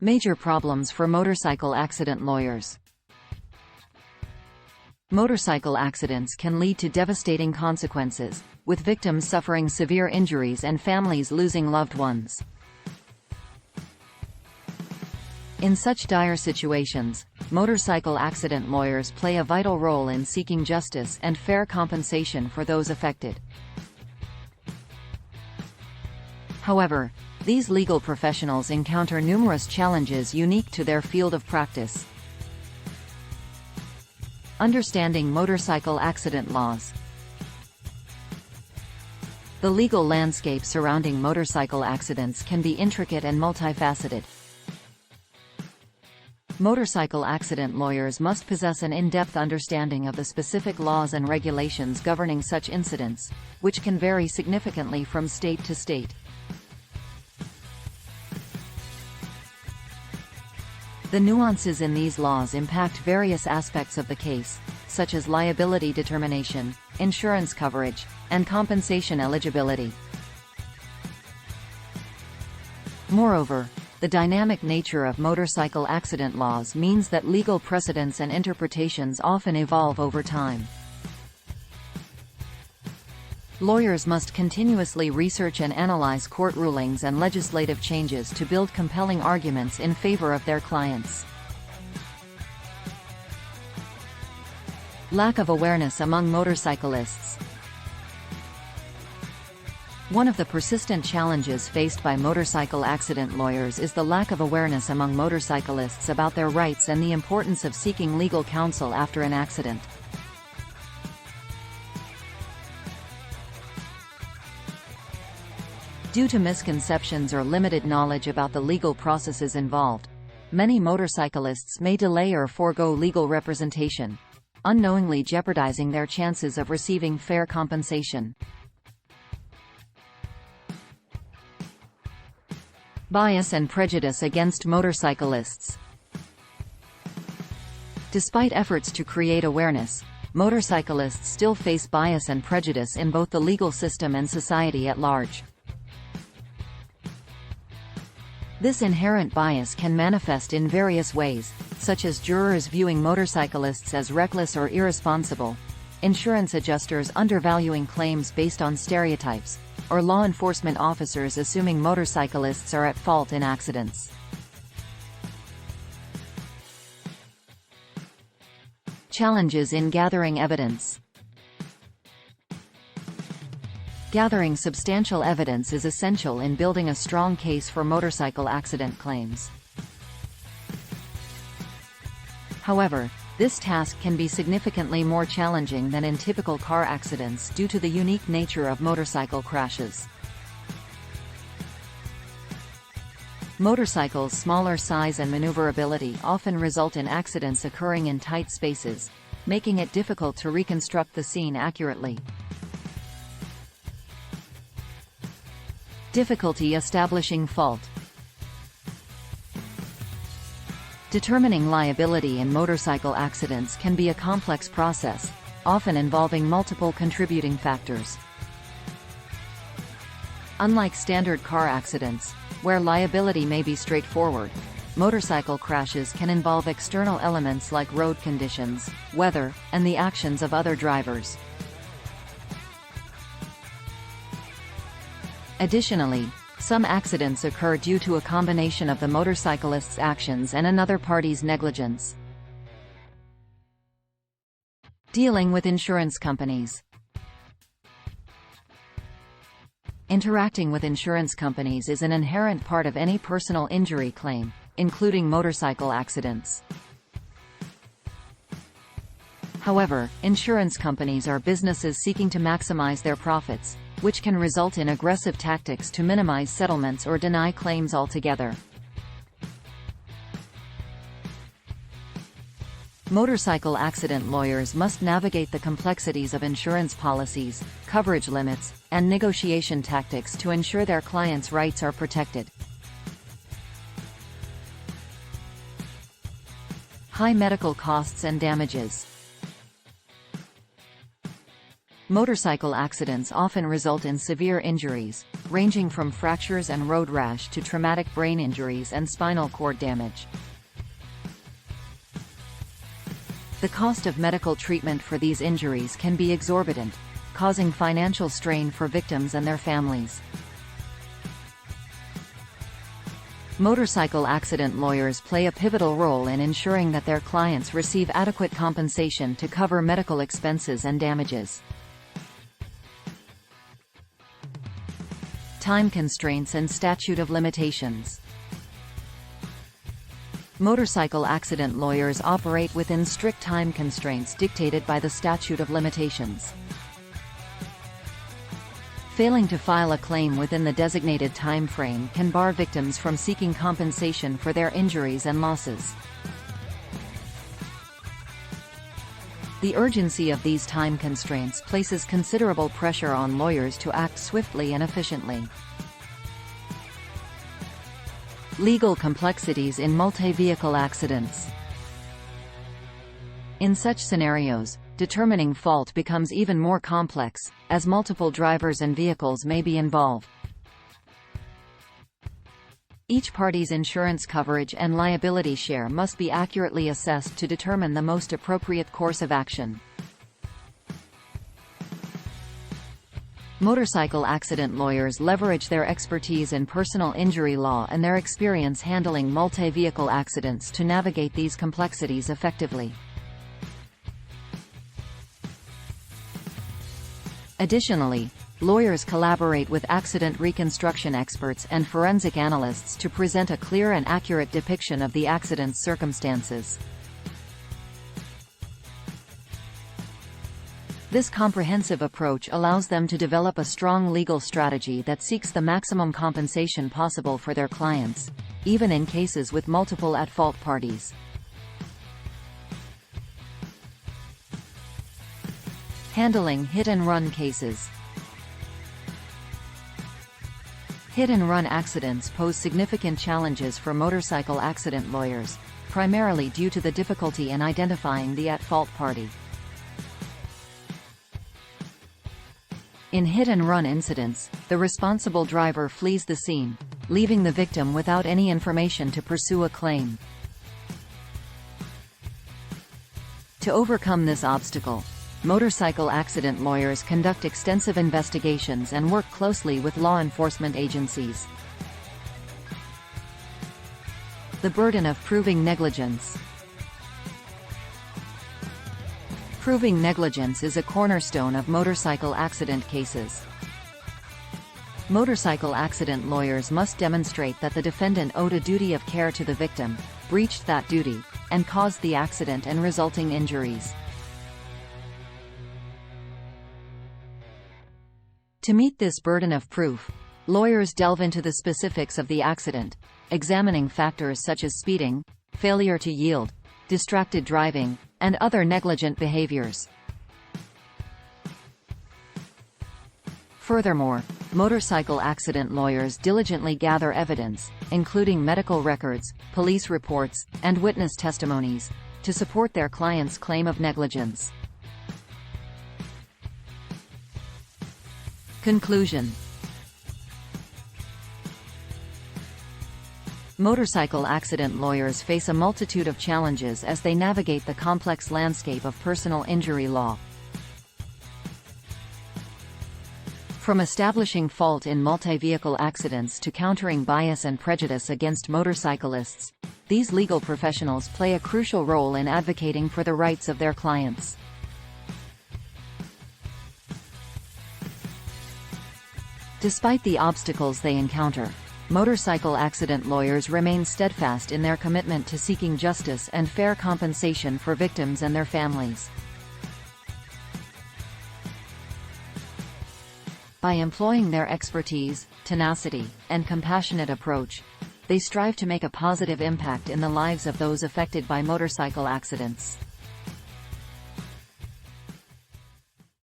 Major problems for motorcycle accident lawyers. Motorcycle accidents can lead to devastating consequences, with victims suffering severe injuries and families losing loved ones. In such dire situations, motorcycle accident lawyers play a vital role in seeking justice and fair compensation for those affected. However, these legal professionals encounter numerous challenges unique to their field of practice. Understanding motorcycle accident laws. The legal landscape surrounding motorcycle accidents can be intricate and multifaceted. Motorcycle accident lawyers must possess an in-depth understanding of the specific laws and regulations governing such incidents, which can vary significantly from state to state. The nuances in these laws impact various aspects of the case, such as liability determination, insurance coverage, and compensation eligibility. Moreover, the dynamic nature of motorcycle accident laws means that legal precedents and interpretations often evolve over time. Lawyers must continuously research and analyze court rulings and legislative changes to build compelling arguments in favor of their clients. Lack of awareness among motorcyclists. One of the persistent challenges faced by motorcycle accident lawyers is the lack of awareness among motorcyclists about their rights and the importance of seeking legal counsel after an accident. Due to misconceptions or limited knowledge about the legal processes involved, many motorcyclists may delay or forego legal representation, unknowingly jeopardizing their chances of receiving fair compensation. Bias and prejudice against motorcyclists. Despite efforts to create awareness, motorcyclists still face bias and prejudice in both the legal system and society at large. This inherent bias can manifest in various ways, such as jurors viewing motorcyclists as reckless or irresponsible, insurance adjusters undervaluing claims based on stereotypes, or law enforcement officers assuming motorcyclists are at fault in accidents. Challenges in gathering evidence. Gathering substantial evidence is essential in building a strong case for motorcycle accident claims. However, this task can be significantly more challenging than in typical car accidents due to the unique nature of motorcycle crashes. Motorcycles' smaller size and maneuverability often result in accidents occurring in tight spaces, making it difficult to reconstruct the scene accurately. Difficulty establishing fault. Determining liability in motorcycle accidents can be a complex process, often involving multiple contributing factors. Unlike standard car accidents, where liability may be straightforward, motorcycle crashes can involve external elements like road conditions, weather, and the actions of other drivers. Additionally, some accidents occur due to a combination of the motorcyclist's actions and another party's negligence. Dealing with insurance companies. Interacting with insurance companies is an inherent part of any personal injury claim, including motorcycle accidents. However, insurance companies are businesses seeking to maximize their profits, which can result in aggressive tactics to minimize settlements or deny claims altogether. Motorcycle accident lawyers must navigate the complexities of insurance policies, coverage limits, and negotiation tactics to ensure their clients' rights are protected. High medical costs and damages. Motorcycle accidents often result in severe injuries, ranging from fractures and road rash to traumatic brain injuries and spinal cord damage. The cost of medical treatment for these injuries can be exorbitant, causing financial strain for victims and their families. Motorcycle accident lawyers play a pivotal role in ensuring that their clients receive adequate compensation to cover medical expenses and damages. Time constraints and statute of limitations. Motorcycle accident lawyers operate within strict time constraints dictated by the statute of limitations. Failing to file a claim within the designated time frame can bar victims from seeking compensation for their injuries and losses. The urgency of these time constraints places considerable pressure on lawyers to act swiftly and efficiently. Legal complexities in multi-vehicle accidents. In such scenarios, determining fault becomes even more complex, as multiple drivers and vehicles may be involved. Each party's insurance coverage and liability share must be accurately assessed to determine the most appropriate course of action. Motorcycle accident lawyers leverage their expertise in personal injury law and their experience handling multi-vehicle accidents to navigate these complexities effectively. Additionally, lawyers collaborate with accident reconstruction experts and forensic analysts to present a clear and accurate depiction of the accident's circumstances. This comprehensive approach allows them to develop a strong legal strategy that seeks the maximum compensation possible for their clients, even in cases with multiple at-fault parties. Handling hit-and-run cases. Hit-and-run accidents pose significant challenges for motorcycle accident lawyers, primarily due to the difficulty in identifying the at-fault party. In hit-and-run incidents, the responsible driver flees the scene, leaving the victim without any information to pursue a claim. To overcome this obstacle, motorcycle accident lawyers conduct extensive investigations and work closely with law enforcement agencies. The burden of proving negligence. Proving negligence is a cornerstone of motorcycle accident cases. Motorcycle accident lawyers must demonstrate that the defendant owed a duty of care to the victim, breached that duty, and caused the accident and resulting injuries. To meet this burden of proof, lawyers delve into the specifics of the accident, examining factors such as speeding, failure to yield, distracted driving, and other negligent behaviors. Furthermore, motorcycle accident lawyers diligently gather evidence, including medical records, police reports, and witness testimonies, to support their client's claim of negligence. Conclusion. Motorcycle accident lawyers face a multitude of challenges as they navigate the complex landscape of personal injury law. From establishing fault in multi-vehicle accidents to countering bias and prejudice against motorcyclists, these legal professionals play a crucial role in advocating for the rights of their clients. Despite the obstacles they encounter, motorcycle accident lawyers remain steadfast in their commitment to seeking justice and fair compensation for victims and their families. By employing their expertise, tenacity, and compassionate approach, they strive to make a positive impact in the lives of those affected by motorcycle accidents.